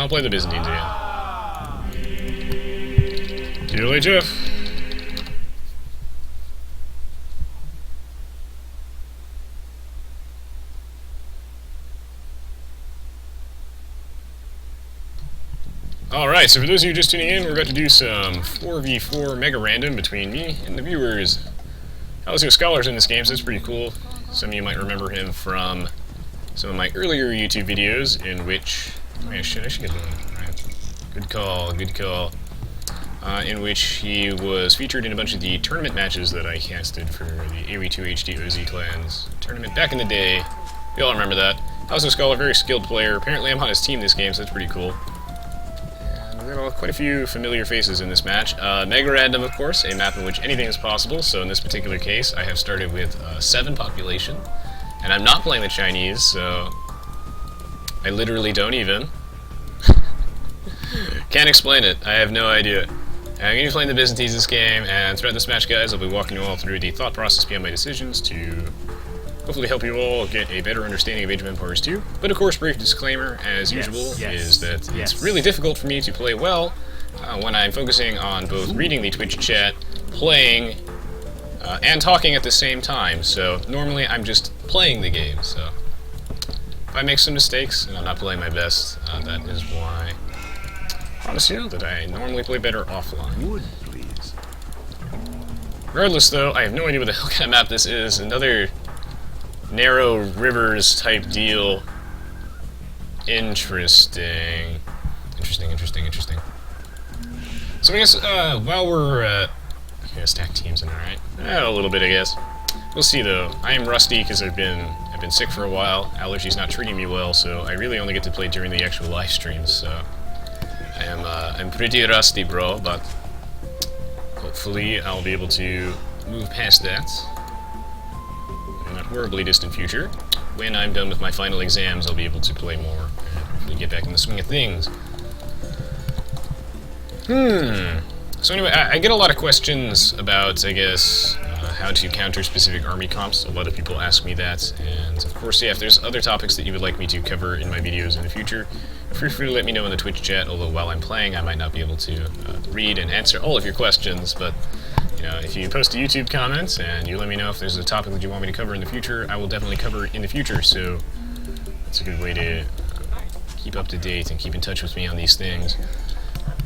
I'll play the Byzantines again. TLHF. Alright, so for those of you just tuning in, we're about to do some 4v4 MegaRandom between me and the viewers. Hallisyoscholar's in this game, so it's pretty cool. Some of you might remember him from some of my earlier YouTube videos in which... I should get one. Right. Good call, good call. In which he was featured in a bunch of the tournament matches that I casted for the Aoe2 HD OZ clans tournament back in the day. We all remember that. Hallisyoscholar, very skilled player. Apparently I'm on his team this game, so that's pretty cool. We've got quite a few familiar faces in this match. MegaRandom, of course, a map in which anything is possible, so in this particular case I have started with 7 population, and I'm not playing the Chinese, so I literally don't even. Can't explain it, I have no idea. I'm going to be playing the Byzantines this game, and throughout this match, guys, I'll be walking you all through the thought process behind my decisions to hopefully help you all get a better understanding of Age of Empires 2. But of course, brief disclaimer, as usual, is that it's really difficult for me to play well when I'm focusing on both reading the Twitch chat, playing, and talking at the same time. So normally I'm just playing the game, so if I make some mistakes and I'm not playing my best, that is why. I promise you that I normally play better offline. Wood, please. Regardless, though, I have no idea what the hell kind of map this is. Another narrow rivers type deal. Interesting. Interesting. So I guess, while we're, stack teams in, alright? A little bit, I guess. We'll see, though. I am rusty because I've been sick for a while. Allergy's not treating me well, so I really only get to play during the actual live streams, so I'm pretty rusty, bro, but hopefully I'll be able to move past that in that horribly distant future. When I'm done with my final exams, I'll be able to play more and hopefully get back in the swing of things. So anyway, I get a lot of questions about, I guess, how to counter specific army comps. A lot of people ask me that, and of course, yeah, if there's other topics that you would like me to cover in my videos in the future, feel free to let me know in the Twitch chat, although while I'm playing, I might not be able to read and answer all of your questions, but you know, if you post a YouTube comment and you let me know if there's a topic that you want me to cover in the future, I will definitely cover it in the future, so that's a good way to keep up to date and keep in touch with me on these things.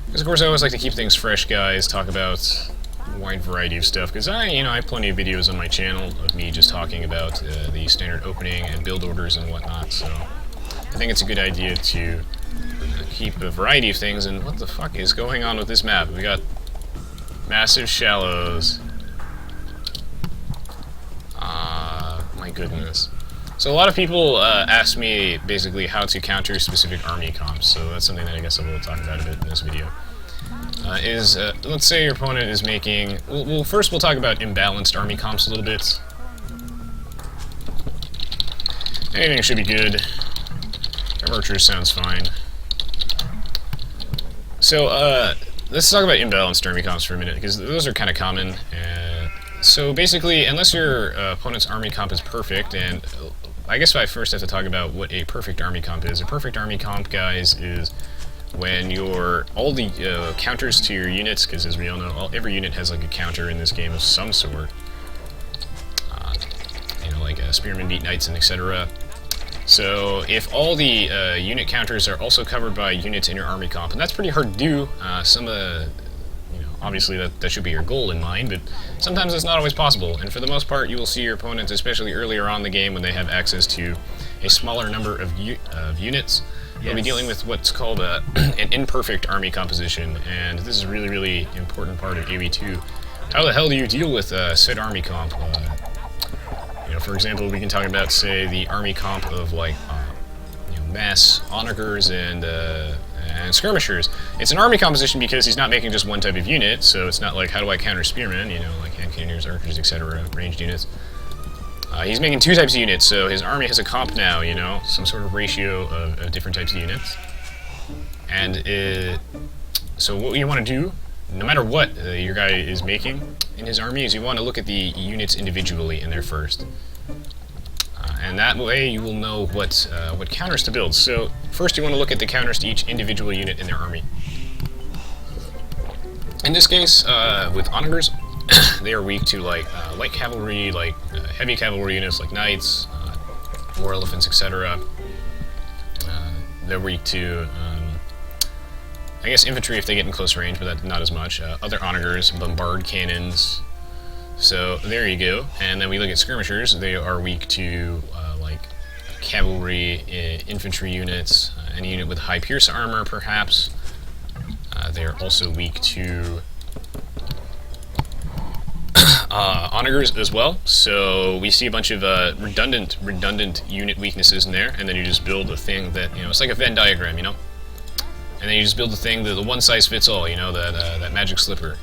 Because of course I always like to keep things fresh, guys, talk about a wide variety of stuff, because I have plenty of videos on my channel of me just talking about the standard opening and build orders and whatnot, so I think it's a good idea to keep a variety of things. And what the fuck is going on with this map? We got massive shallows. My goodness. So a lot of people ask me basically how to counter specific army comps, so that's something that I guess I will talk about a bit in this video. Let's say your opponent is making... Well, first we'll talk about imbalanced army comps a little bit. Anything should be good. Archers sounds fine. So, let's talk about imbalanced army comps for a minute, because those are kind of common. So basically, unless your opponent's army comp is perfect, and I guess I first have to talk about what a perfect army comp is. A perfect army comp, guys, is when all the counters to your units, because as we all know, every unit has like a counter in this game of some sort. Like spearmen beat knights and etc. So if all the unit counters are also covered by units in your army comp, and that's pretty hard to do, obviously that should be your goal in mind, but sometimes it's not always possible, and for the most part you will see your opponents, especially earlier on in the game when they have access to a smaller number of units, they'll be dealing with what's called an imperfect army composition, and this is a really, really important part of Aoe2. How the hell do you deal with said army comp? For example, we can talk about, say, the army comp of, like, mass onagers and skirmishers. It's an army composition because he's not making just one type of unit, so it's not like, how do I counter spearmen, like hand cannoneers, archers, etc., ranged units. He's making 2 types of units, so his army has a comp now, some sort of ratio of different types of units. And so what you want to do, no matter what your guy is making in his army, is you want to look at the units individually in there first. And that way you will know what counters to build. So first you want to look at the counters to each individual unit in their army. In this case, with onagers, they are weak to like light cavalry, like heavy cavalry units like knights, war elephants, etc. They're weak to, I guess, infantry if they get in close range, but not as much. Other onagers, bombard cannons. So there you go. And then we look at skirmishers. They are weak to like cavalry, infantry units, any unit with high pierce armor, perhaps. They are also weak to onagers as well. So we see a bunch of redundant unit weaknesses in there, and then you just build a thing that, you know, it's like a Venn diagram, you know. And then you just build a thing that the one size fits all, you know, that magic slipper.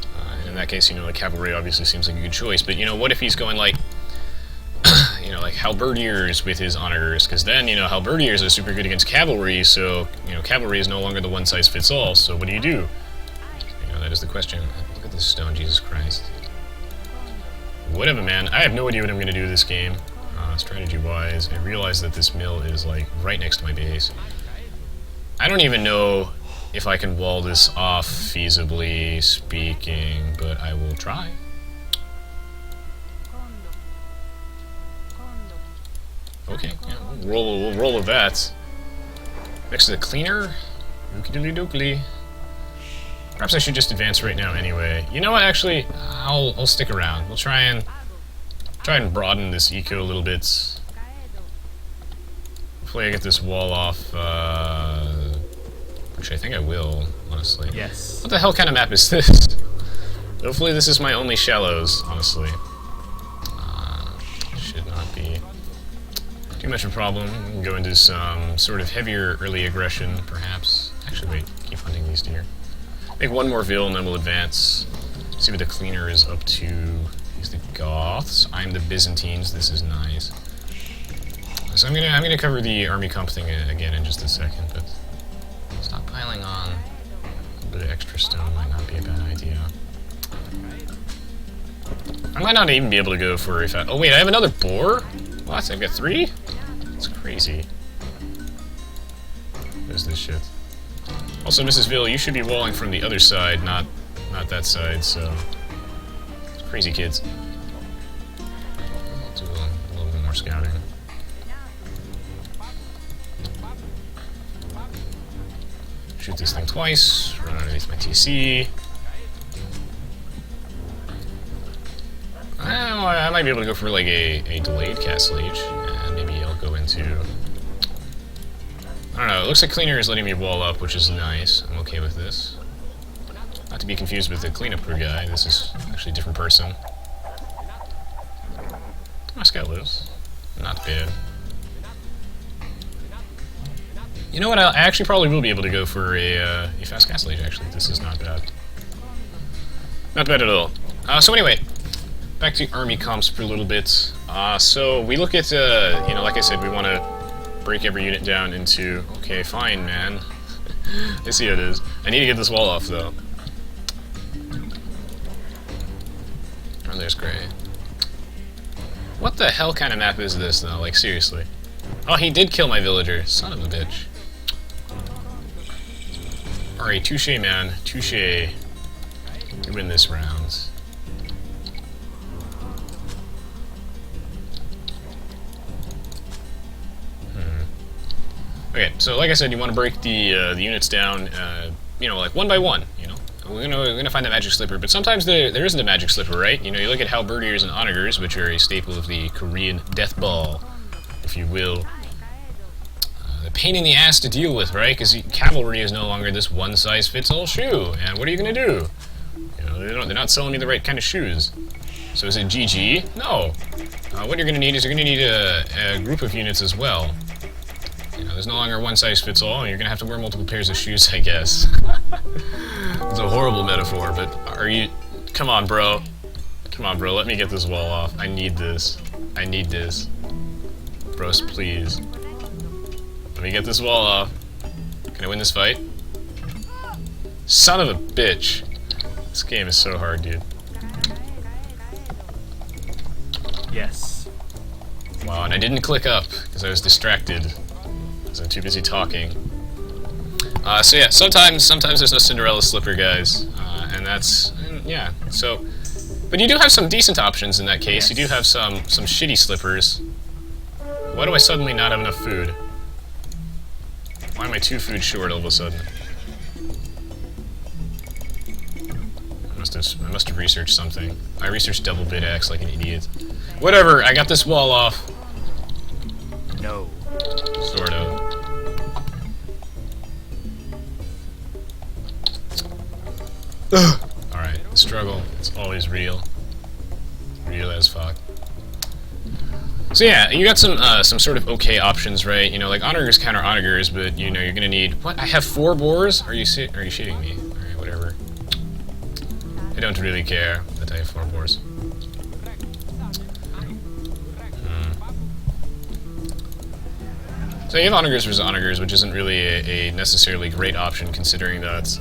In that case, you know, like cavalry obviously seems like a good choice, but you know, what if he's going like, you know, like halberdiers with his onagers? Because then, you know, halberdiers are super good against cavalry, so, you know, cavalry is no longer the one size fits all. So what do? You know, that is the question. Look at this stone, Jesus Christ. Whatever, man. I have no idea what I'm going to do this game, strategy-wise. I realize that this mill is like right next to my base. I don't even know if I can wall this off, feasibly speaking, but I will try. Okay, yeah, we'll roll with that. Next to the cleaner. Dookly dookly. Perhaps I should just advance right now anyway. You know what, actually, I'll stick around. We'll try and broaden this eco a little bit. Hopefully I get this wall off, which I think I will, honestly. Yes. What the hell kind of map is this? Hopefully this is my only shallows, honestly. Should not be too much of a problem. We can go into some sort of heavier early aggression, perhaps. Actually, wait, keep hunting these deer. Make one more ville and then we'll advance. See what the cleaner is up to. He's the Goths. I'm the Byzantines. This is nice. So I'm gonna cover the army comp thing again in just a second, but stop piling on. A bit of extra stone might not be a bad idea. I might not even be able to go for if I... Oh wait, I have another boar? What? I've got 3? That's crazy. There's this shit. Also, Mrs. Ville, you should be walling from the other side, not that side, so... It's crazy, kids. I'll do a little bit more scouting. Shoot this thing twice, run underneath my TC. I might be able to go for like a delayed castle age, and maybe I'll go into... I don't know, it looks like cleaner is letting me wall up, which is nice. I'm okay with this. Not to be confused with the cleanup crew guy, this is actually a different person. My scout lives. Not bad. You know what, I actually probably will be able to go for a fast castle age, actually. This is not bad. Not bad at all. So anyway, back to army comps for a little bit. So we look at, you know, like I said, we want to break every unit down into... Okay, fine, man. I see how it is. I need to get this wall off, though. Oh, there's Gray. What the hell kind of map is this, though? Like, seriously. Oh, he did kill my villager. Son of a bitch. Alright, touche, man. Touche. You win this round. Okay, so like I said, you want to break the units down, you know, like one by one. You know, we're gonna find the magic slipper, but sometimes there isn't a magic slipper, right? You know, you look at halberdiers and onagers, which are a staple of the Korean death ball, if you will. The pain in the ass to deal with, right? Because cavalry is no longer this one-size-fits-all shoe, and what are you gonna do? You know, they're not selling me the right kind of shoes. So is it GG? No. What you're gonna need is you're gonna need a group of units as well. You know, there's no longer one size fits all, and you're gonna have to wear multiple pairs of shoes, I guess. It's a horrible metaphor, but are you... Come on, bro. Come on, bro, let me get this wall off. I need this. I need this. Bros, please. Let me get this wall off. Can I win this fight? Son of a bitch. This game is so hard, dude. Yes. Wow, and I didn't click up because I was distracted. Because I'm too busy talking. So yeah, sometimes there's no Cinderella slipper, guys. And that's, yeah, so... But you do have some decent options in that case. You do have some shitty slippers. Why do I suddenly not have enough food? Why am I 2 food short all of a sudden? I must have researched something. I researched double bit X like an idiot. Whatever, I got this wall off. No. Sort of. Alright, the struggle, it's always real. Real as fuck. So yeah, you got some sort of okay options, right? You know, like onagers counter onagers, but you know you're gonna need what? I have 4 boars? Are you shitting me? Alright, whatever. I don't really care that I have 4 boars. So you have onagers versus onagers, which isn't really a necessarily great option considering that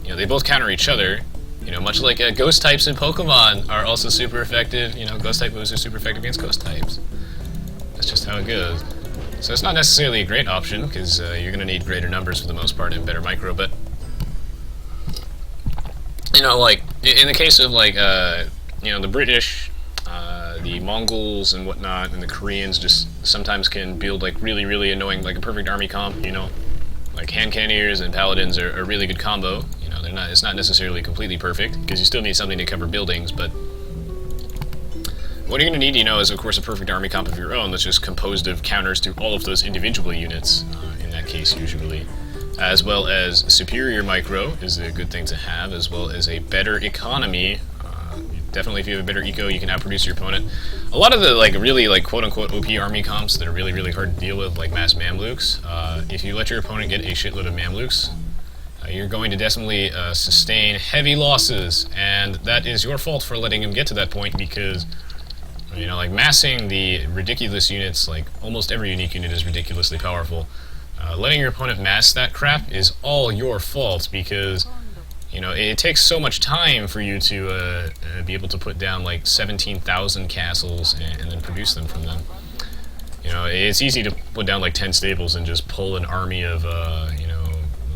you know, they both counter each other. You know, much like ghost types in Pokemon are also super effective. You know, ghost type moves are super effective against ghost types. That's just how it goes. So it's not necessarily a great option, because you're going to need greater numbers for the most part and better micro, but... You know, like, in the case of, like, you know, the British, the Mongols and whatnot, and the Koreans just sometimes can build, like, really, really annoying, like a perfect army comp, you know? Like, hand cannoneers and paladins are a really good combo. You know, they're not. It's not necessarily completely perfect because you still need something to cover buildings. But what you're going to need, you know, is of course a perfect army comp of your own that's just composed of counters to all of those individual units. In that case, usually, as well as superior micro is a good thing to have, as well as a better economy. Definitely, if you have a better eco, you can outproduce your opponent. A lot of the, like, really, like, quote-unquote OP army comps that are really, really hard to deal with, like mass Mamluks, if you let your opponent get a shitload of Mamluks, you're going to definitely sustain heavy losses, and that is your fault for letting him get to that point, because, you know, like, massing the ridiculous units, like, almost every unique unit is ridiculously powerful. Letting your opponent mass that crap is all your fault, because... You know, it takes so much time for you to be able to put down like 17,000 castles and then produce them from them. You know, it's easy to put down like 10 stables and just pull an army of, you know,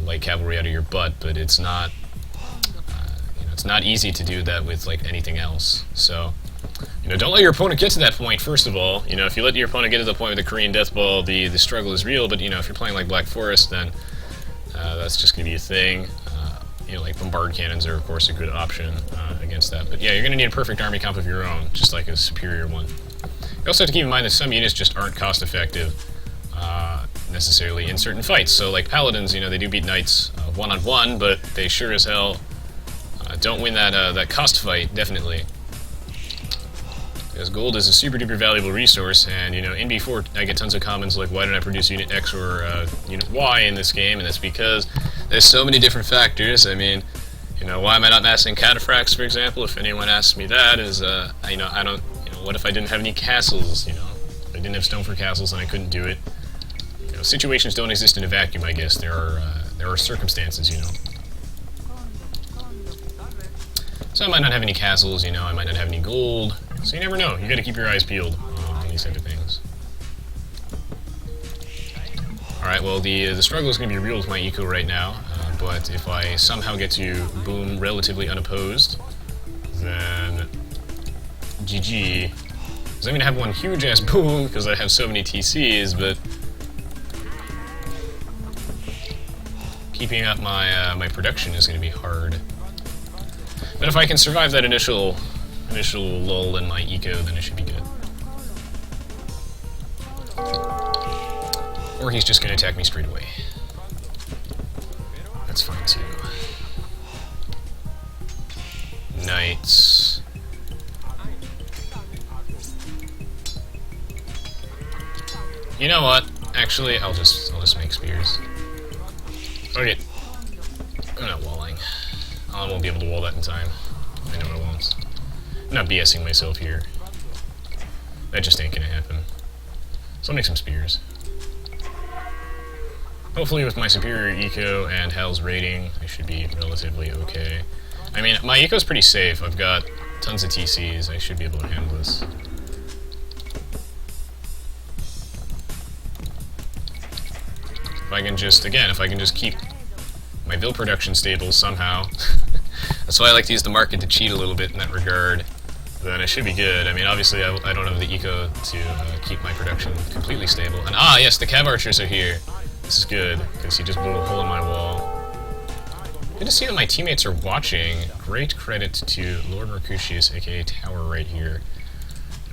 light cavalry out of your butt, but it's not, you know, it's not easy to do that with like anything else. So, you know, don't let your opponent get to that point, first of all. You know, if you let your opponent get to the point with the Korean Death Ball, the struggle is real, but, you know, if you're playing like Black Forest, then that's just going to be a thing. You know, like bombard cannons are, of course, a good option against that. But yeah, you're going to need a perfect army comp of your own, just like a superior one. You also have to keep in mind that some units just aren't cost-effective necessarily in certain fights. So, like paladins, you know, they do beat knights one-on-one, but they sure as hell don't win that cost fight, definitely. Because gold is a super-duper valuable resource, and, you know, in B4 I get tons of comments like, why don't I produce Unit X or Unit Y in this game? And that's because there's so many different factors. I mean, you know, why am I not massing cataphracts, for example? If anyone asks me that, is, you know, I don't, you know, what if I didn't have any castles, you know? If I didn't have stone for castles and I couldn't do it. You know, situations don't exist in a vacuum, I guess. There are circumstances, you know. So I might not have any castles, you know, I might not have any gold. So you never know. You gotta keep your eyes peeled on these type of things. Alright, well, the struggle is going to be real with my eco right now, but if I somehow get to boom relatively unopposed, then GG. Because I'm going to have one huge-ass boom, because I have so many TCs, but keeping up my production is going to be hard. But if I can survive that initial lull in my eco, then it should be good. Or he's just going to attack me straight away. That's fine too. Knights. You know what? Actually, I'll just make spears. Okay. I'm not walling. I won't be able to wall that in time. I know I won't. I'm not BSing myself here. That just ain't gonna happen. So I'll make some spears. Hopefully with my superior eco and Hal's rating, I should be relatively okay. I mean, my eco's pretty safe. I've got tons of TCs. I should be able to handle this. I can just, again, if I can just keep my bill production stable somehow. That's why I like to use the market to cheat a little bit in that regard. Then it should be good. I mean, obviously I don't have the eco to keep my production completely stable. And yes, the cav archers are here. This is good, because he just blew a hole in my wall. Good to see that my teammates are watching. Great credit to Lord Mercutius, aka Tower, right here.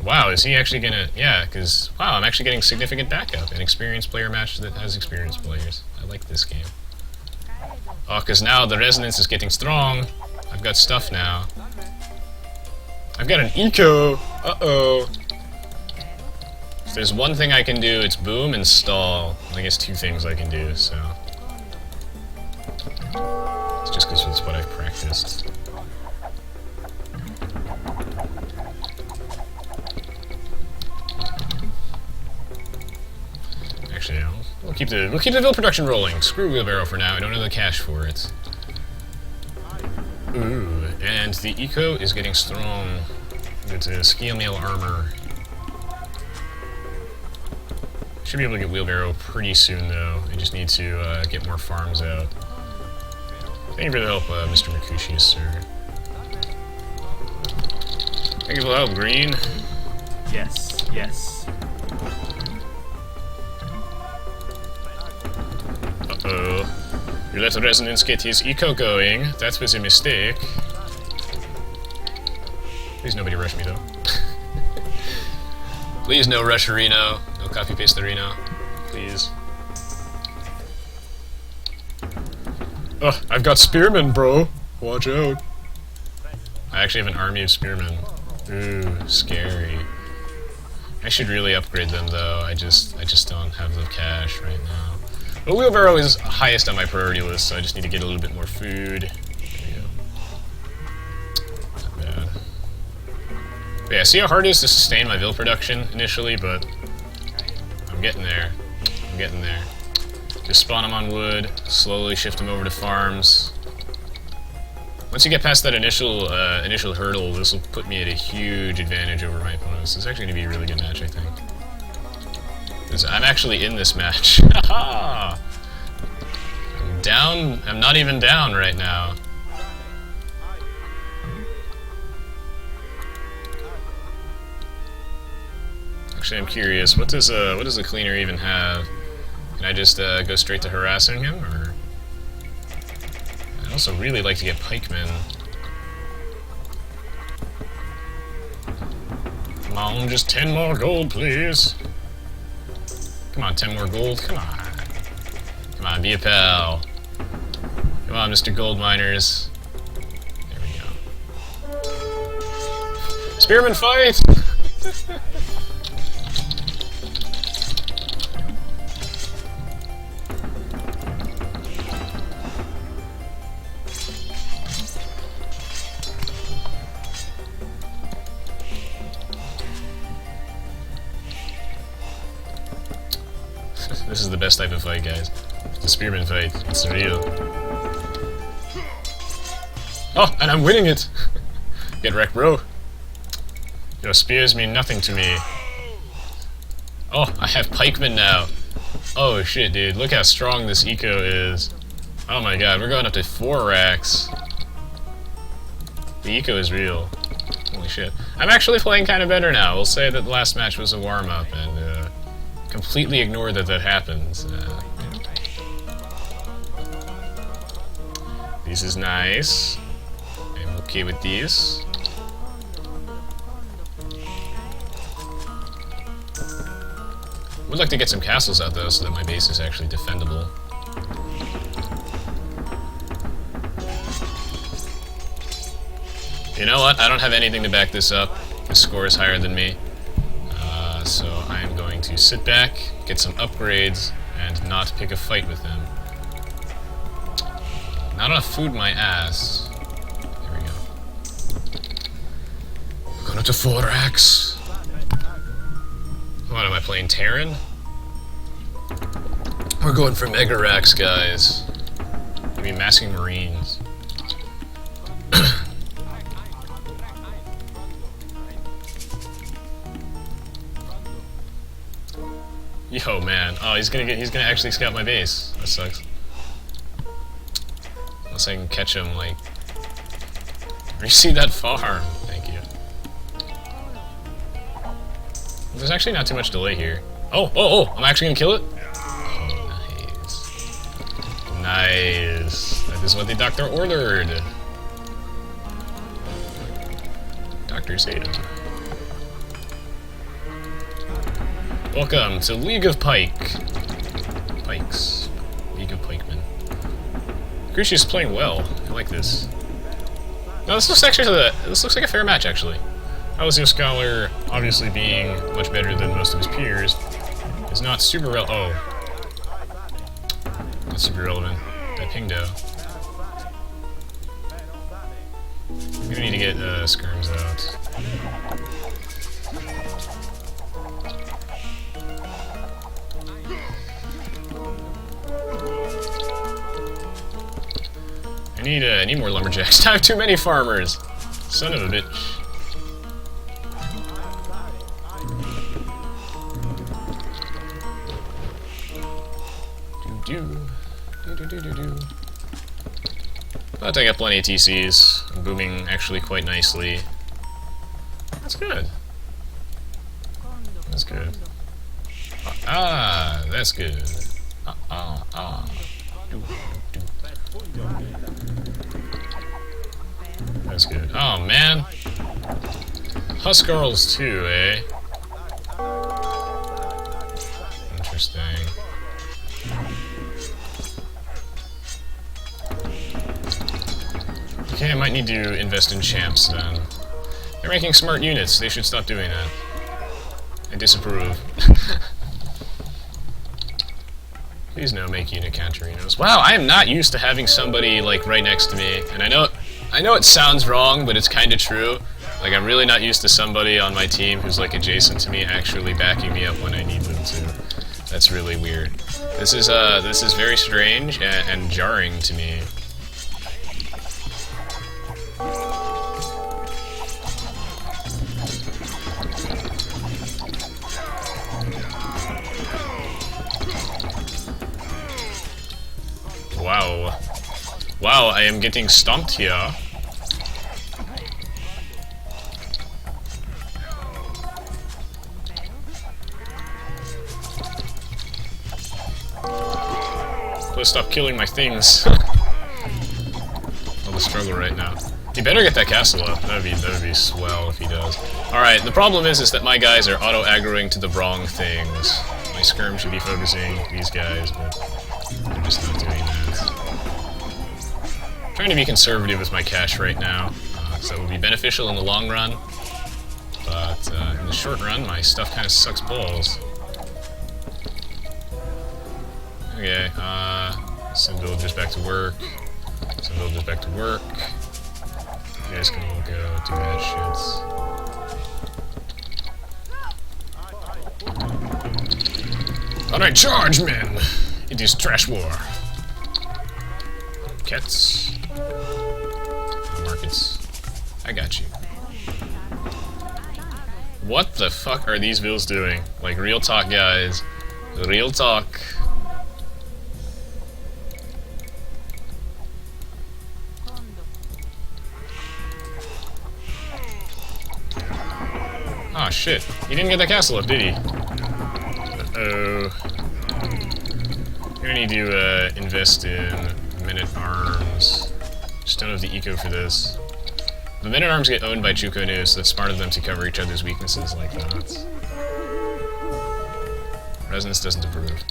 Wow, is he actually gonna... Yeah, because, wow, I'm actually getting significant backup. An experienced player match that has experienced players. I like this game. Oh, because now the resonance is getting strong. I've got stuff now. I've got an eco! Uh-oh! If there's one thing I can do, it's boom and stall. I guess two things I can do, so... It's just because it's what I've practiced. Actually, we'll keep the bill production rolling. Screw wheelbarrow for now. I don't have the cash for it. Ooh, and the eco is getting strong. It's a scale mail armor. Should be able to get wheelbarrow pretty soon, though. I just need to get more farms out. Thank you for the help, Mr. Mercutius, sir. Thank you for the help, Green. Yes, yes. Uh-oh. You let the resonance get his eco going. That was a mistake. Please nobody rush me, though. Please no rush Reno. No copy-paste the Reno. Please. Oh, I've got spearmen, bro. Watch out. I actually have an army of spearmen. Ooh, scary. I should really upgrade them, though. I just don't have the cash right now. But wheelbarrow is highest on my priority list, so I just need to get a little bit more food. There we go. Not bad. But yeah, see how hard it is to sustain my bill production initially, but I'm getting there. I'm getting there. Just spawn them on wood, slowly shift them over to farms. Once you get past that initial hurdle, this will put me at a huge advantage over my opponents. This is actually going to be a really good match, I think. Because I'm actually in this match. Haha! I'm down. I'm not even down right now. Actually, I'm curious. What does a cleaner even have? Can I just go straight to harassing him, or? I'd also really like to get pikemen. Come on, just 10 more gold, please. Come on, 10 more gold. Come on. Come on, be a pal. Come on, Mr. Gold Miners. There we go. Spearman fight! This is the best type of fight, guys. The spearman fight. It's real. Oh, and I'm winning it! Get wrecked, bro. Your spears mean nothing to me. Oh, I have pikemen now. Oh shit, dude. Look how strong this eco is. Oh my god, we're going up to 4 racks. The eco is real. Holy shit. I'm actually playing kind of better now. We'll say that the last match was a warm-up, and completely ignore that happens. This is nice. I'm okay with these. Would like to get some castles out though, so that my base is actually defendable. You know what? I don't have anything to back this up. The score is higher than me. So I'm going to sit back, get some upgrades, and not pick a fight with them. Not enough food in my ass. There we go. We're going up to 4 racks. What, am I playing Terran? We're going for mega racks, guys. Give me masking marines. Yo, man. Oh, he's gonna actually scout my base. That sucks. Unless I can catch him, like... You see that farm? Thank you. There's actually not too much delay here. Oh! I'm actually gonna kill it? Oh, nice. Nice. That is what the doctor ordered. Doctors hate him. Welcome to League of Pikes. League of Pikemen. Crucius playing well. I like this. No, this looks like a fair match, actually. Hallisyoscholar, obviously being much better than most of his peers, is not super not super relevant. That pingdo. I'm gonna need to get skirms out. I need more lumberjacks. I have too many farmers. Son of a bitch. But I got plenty of TCs. I'm booming actually quite nicely. That's good. That's good. Ah, that's good. That's good. Oh, man. Huskarls too, eh? Interesting. Okay, I might need to invest in champs then. They're making smart units. They should stop doing that. I disapprove. Please no make unit counterinos. Wow, I am not used to having somebody like right next to me, and I know it sounds wrong, but it's kind of true. Like, I'm really not used to somebody on my team who's like adjacent to me actually backing me up when I need them to. That's really weird. This is very strange and jarring to me. Wow. Wow, I am getting stomped here. Please stop killing my things. All the struggle right now. He better get that castle up. That would be swell if he does. Alright, the problem is that my guys are auto-aggroing to the wrong things. My skirm should be focusing these guys, but I'm just not doing that. I'm trying to be conservative with my cash right now, so that will be beneficial in the long run. But in the short run, my stuff kind of sucks balls. Okay, send villagers back to work. Send villagers back to work. You guys can all go do that shit. Alright, charge, men! It is trash war. Cats. Markets. I got you. What the fuck are these bills doing? Like, real talk, guys. Real talk. Ah, shit. He didn't get that castle up, did he? Uh-oh. I'm gonna need to invest in men-at-arms. Just don't have the eco for this. The men-at-arms get owned by Chuko Nu, so it's smart of them to cover each other's weaknesses like that. Resonance doesn't approve.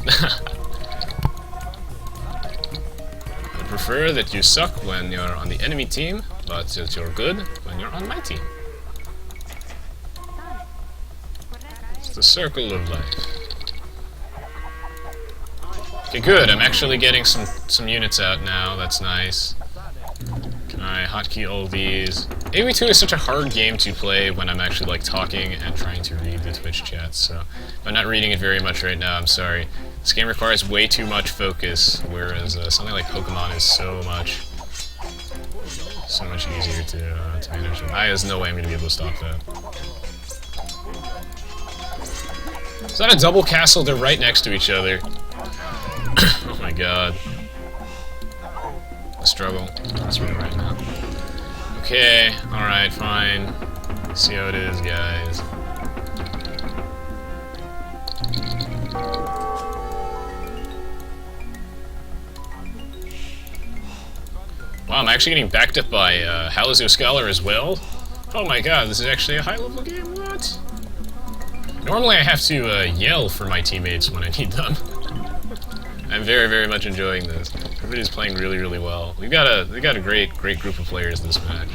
I prefer that you suck when you're on the enemy team, but that you're good when you're on my team. It's the circle of life. Okay, good. I'm actually getting some units out now. That's nice. Can I hotkey all these? Aoe2 is such a hard game to play when I'm actually like talking and trying to read the Twitch chat, so if I'm not reading it very much right now, I'm sorry. This game requires way too much focus, whereas something like Pokemon is so much easier to manage. There's no way I'm going to be able to stop that. Is that a double castle? They're right next to each other. Oh my god. A struggle. That's really right now. Okay, alright, fine. See how it is, guys. Wow, I'm actually getting backed up by Hallisyoscholar as well. Oh my god, this is actually a high-level game, what? Normally I have to yell for my teammates when I need them. I'm very, very much enjoying this. Everybody's playing really, really well. We got a great group of players this match.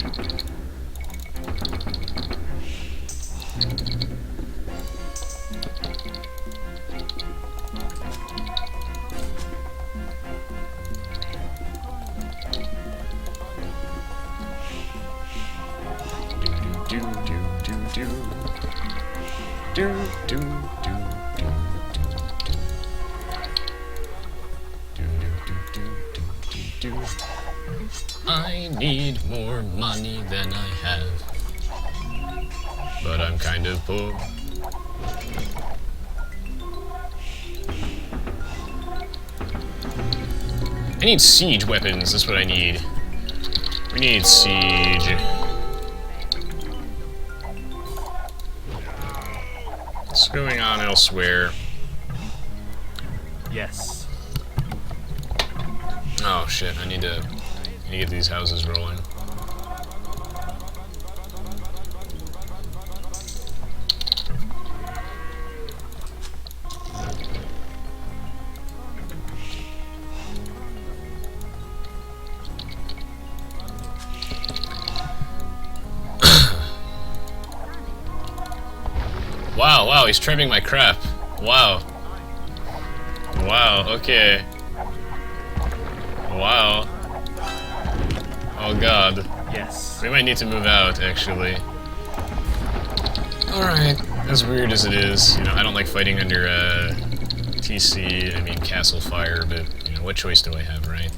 I need more money than I have, but I'm kind of poor. I need siege weapons, that's what I need. We need siege. What's going on elsewhere? Yes. Oh shit, I need to get these houses rolling. Wow, he's trimming my crap. Wow. Wow, okay. Wow. Oh god. Yes. We might need to move out, actually. Alright. As weird as it is, you know, I don't like fighting under, TC, I mean castle fire, but, you know, what choice do I have, right?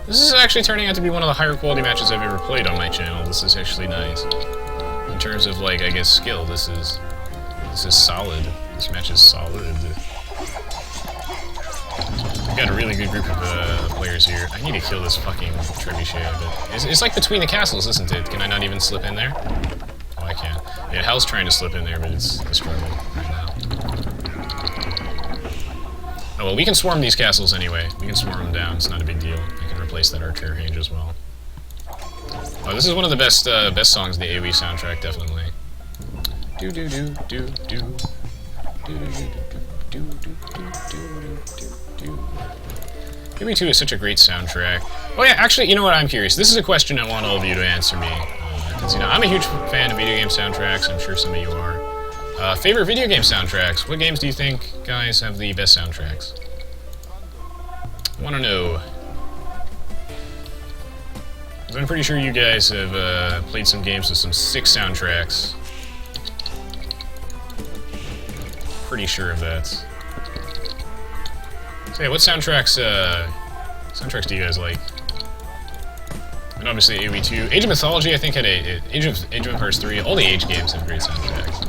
This is actually turning out to be one of the higher quality matches I've ever played on my channel. This is actually nice. In terms of, like, I guess, skill, this is solid. This match is solid. We've got a really good group of players here. I need to kill this fucking trebuchet, but it's like between the castles, isn't it? Can I not even slip in there? Oh, I can. Yeah, Hal's trying to slip in there, but it's a struggle right now. Oh, well, we can swarm these castles anyway. We can swarm them down. It's not a big deal. I can replace that archer range as well. Oh, this is one of the best songs in the Aoe soundtrack, definitely. Do do do do do do do do do do do. Aoe2 is such a great soundtrack. Oh yeah, actually, you know what? I'm curious. This is a question I want all of you to answer me. Because, you know, I'm a huge fan of video game soundtracks. I'm sure some of you are. Favorite video game soundtracks? What games do you think, guys, have the best soundtracks? I want to know. Because I'm pretty sure you guys have played some games with some sick soundtracks. Pretty sure of that. So yeah, what soundtracks do you guys like? And obviously Aoe2. Age of Mythology, I think, had Age of Empires 3. All the Age games have great soundtracks.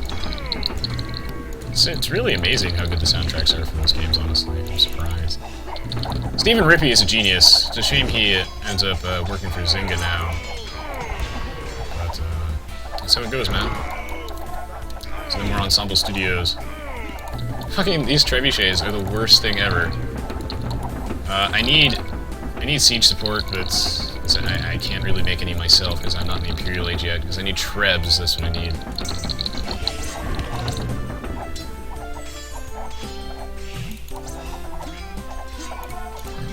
It's really amazing how good the soundtracks are for those games, honestly. I'm surprised. Stephen Rippey is a genius. It's a shame he ends up working for Zynga now. But that's how it goes, man. So no more Ensemble Studios. Fucking these trebuchets are the worst thing ever. I need siege support, but I can't really make any myself because I'm not in the Imperial Age yet. Because I need trebs. That's what I need.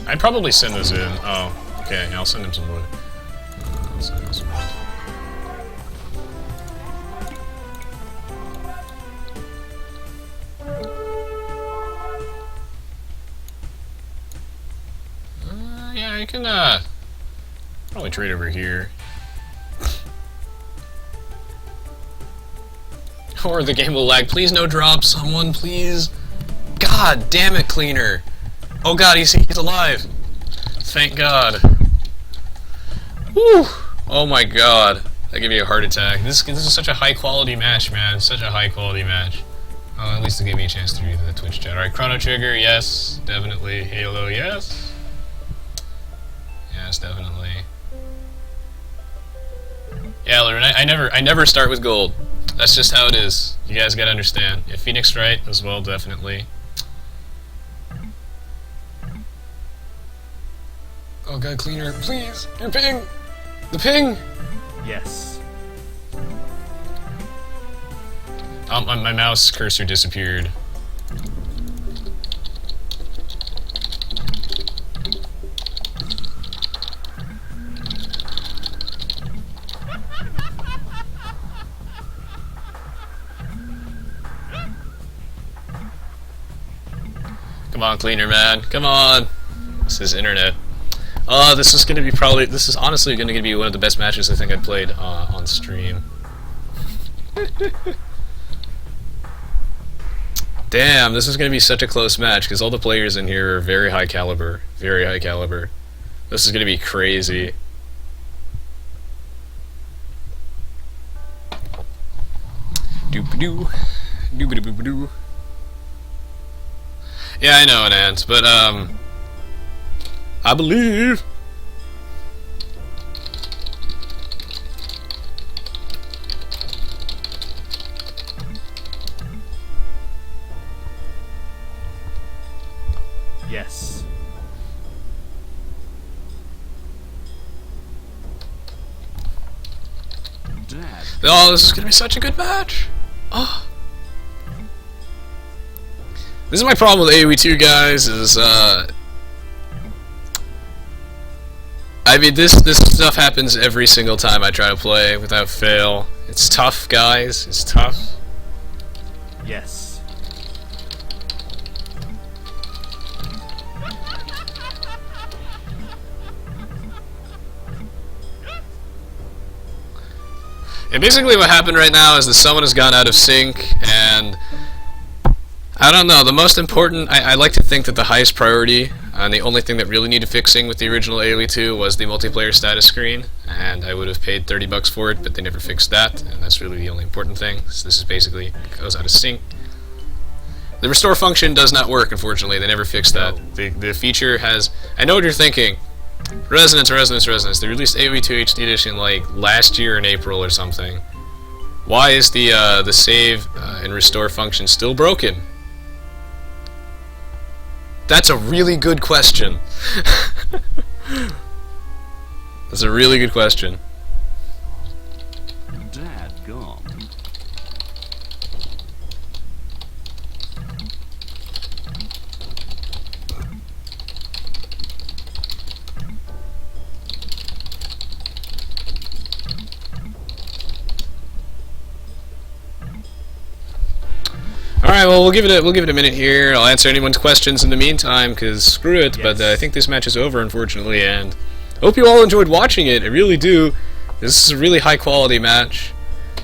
I'd probably send those in. Oh, okay. Yeah, I'll send him some wood. I'll send him some wood. Yeah, you can probably trade over here. Or the game will lag. Please no drop, someone, please. God damn it, Cleaner. Oh god, he's alive. Thank God. Whew! Oh my god. That gave me a heart attack. This is such a high quality match, man. Such a high quality match. Oh, at least it gave me a chance to read the Twitch chat. Alright, Chrono Trigger, yes. Definitely. Halo, yes. Yes, definitely. Yeah, Lauren, I never start with gold. That's just how it is. You guys gotta understand. Yeah, Phoenix Wright as well, definitely. Oh god, cleaner, please! Your ping! The ping! Yes. My mouse cursor disappeared. Come on, cleaner man. Come on! This is internet. This is gonna be this is honestly gonna be one of the best matches I think I played on stream. Damn, this is gonna be such a close match because all the players in here are very high caliber. Very high caliber. This is gonna be crazy. Doop-a-doo. Doop-a-doo-boop-a-doo. Yeah, I know it, Ant, but, I believe. Yes. Dad. Oh, this is gonna be such a good match. Oh. This is my problem with Aoe2, guys, is, I mean, this stuff happens every single time I try to play without fail. It's tough, guys. It's tough. Yes. And basically what happened right now is the summon has gone out of sync, and I don't know, the most important, I like to think that the highest priority and the only thing that really needed fixing with the original Aoe2 was the multiplayer status screen, and I would have paid $30 for it, but they never fixed that, and that's really the only important thing. So this is basically, goes out of sync. The restore function does not work, unfortunately. They never fixed that. The feature has, I know what you're thinking. Resonance. They released Aoe2 HD Edition like last year in April or something. Why is the save and restore function still broken? That's a really good question. That's a really good question. Dad gone. Alright, well, we'll give it a minute here. I'll answer anyone's questions in the meantime, because screw it, Yes. but I think this match is over, unfortunately, and I hope you all enjoyed watching it. I really do. This is a really high-quality match.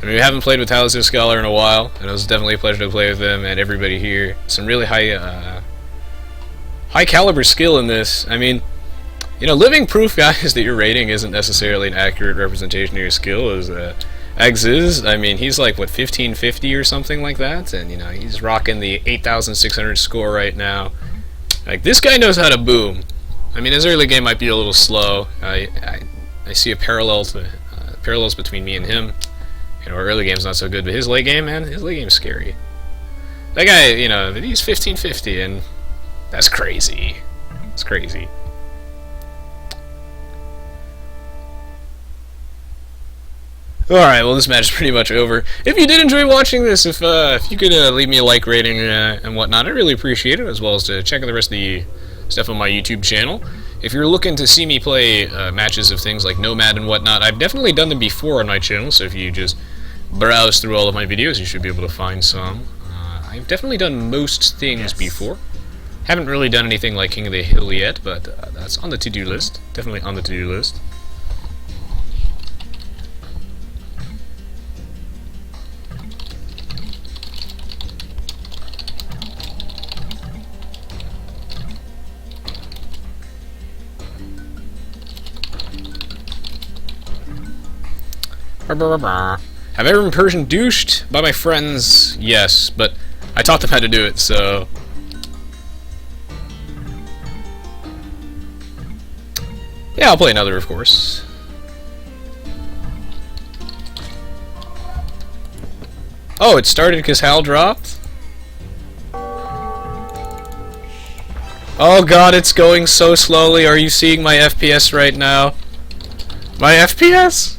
I mean, we haven't played with Hallisyoscholar in a while, and it was definitely a pleasure to play with them and everybody here. Some really high-caliber skill in this. I mean, you know, living proof, guys, that your rating isn't necessarily an accurate representation of your skill is, Eggs is, I mean, he's like, what, 1550 or something like that? And, you know, he's rocking the 8,600 score right now. Like, this guy knows how to boom. I mean, his early game might be a little slow. I see a parallels between me and him. You know, our early game's not so good, but his late game, man, his late game's scary. That guy, you know, he's 1550, and that's crazy. It's crazy. Alright, well, this match is pretty much over. If you did enjoy watching this, if you could leave me a like rating and whatnot, I'd really appreciate it, as well as to check out the rest of the stuff on my YouTube channel. If you're looking to see me play matches of things like Nomad and whatnot, I've definitely done them before on my channel, so if you just browse through all of my videos, you should be able to find some. I've definitely done most things before. Haven't really done anything like King of the Hill yet, but that's on the to-do list. Definitely on the to-do list. Have I ever been Persian douched by my friends? Yes, but I taught them how to do it, so... Yeah, I'll play another, of course. Oh, it started because Hal dropped? Oh god, it's going so slowly. Are you seeing my FPS right now? My FPS?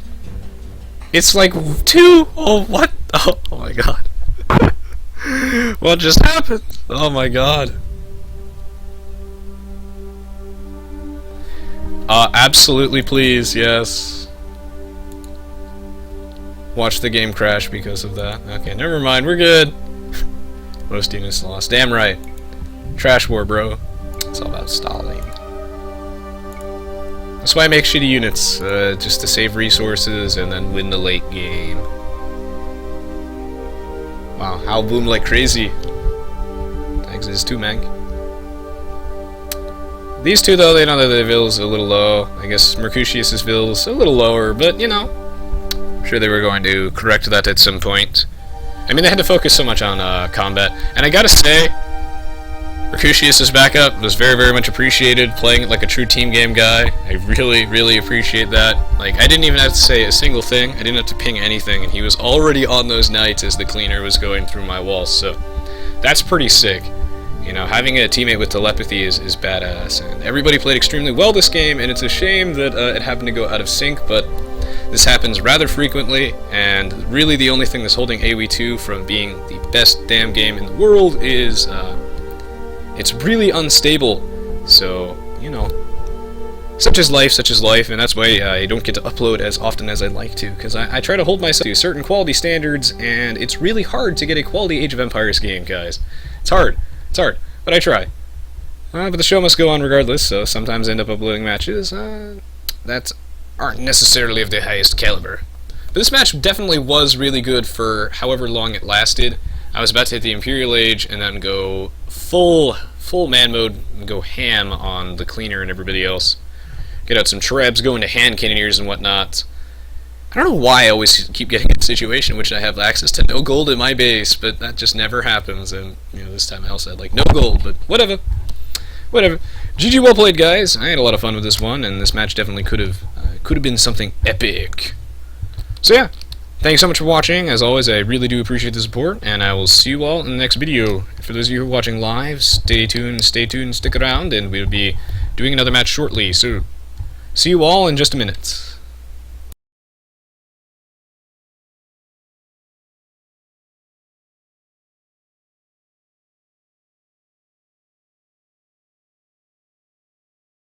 It's like 2? Oh, what? Oh my god. What just happened? Oh my god. Absolutely please, yes. Watch the game crash because of that. Okay, never mind, we're good. Most units lost. Damn right. Trash war, bro. It's all about stalling. That's why I make shitty units, just to save resources and then win the late game. Wow, Hal boom like crazy. Thanks, this too, man. These two, though, they know that the Ville's a little low. I guess Mercutius' Ville's a little lower, but, you know, I'm sure they were going to correct that at some point. I mean, they had to focus so much on combat, and I gotta say, Mercutius' backup was very, very much appreciated, playing it like a true team game guy. I really, really appreciate that. Like, I didn't even have to say a single thing, I didn't have to ping anything, and he was already on those knights as the cleaner was going through my walls, so that's pretty sick. You know, having a teammate with telepathy is badass, and everybody played extremely well this game, and it's a shame that it happened to go out of sync, but this happens rather frequently, and really the only thing that's holding Aoe2 from being the best damn game in the world is, it's really unstable, so, you know, such is life, and that's why I don't get to upload as often as I'd like to, because I try to hold myself to certain quality standards, and it's really hard to get a quality Age of Empires game, guys. It's hard, but I try. But the show must go on regardless, so sometimes I end up uploading matches that aren't necessarily of the highest caliber. But this match definitely was really good for however long it lasted. I was about to hit the Imperial Age and then go full man mode and go ham on the cleaner and everybody else. Get out some trebs, go into hand cannoneers and whatnot. I don't know why I always keep getting in a situation in which I have access to no gold in my base, but that just never happens, and, you know, this time I also had, like, no gold, but whatever. GG, well played, guys. I had a lot of fun with this one, and this match definitely could have been something epic. So yeah, thanks so much for watching. As always, I really do appreciate the support, and I will see you all in the next video. For those of you who are watching live, stay tuned, stick around, and we'll be doing another match shortly, so see you all in just a minute.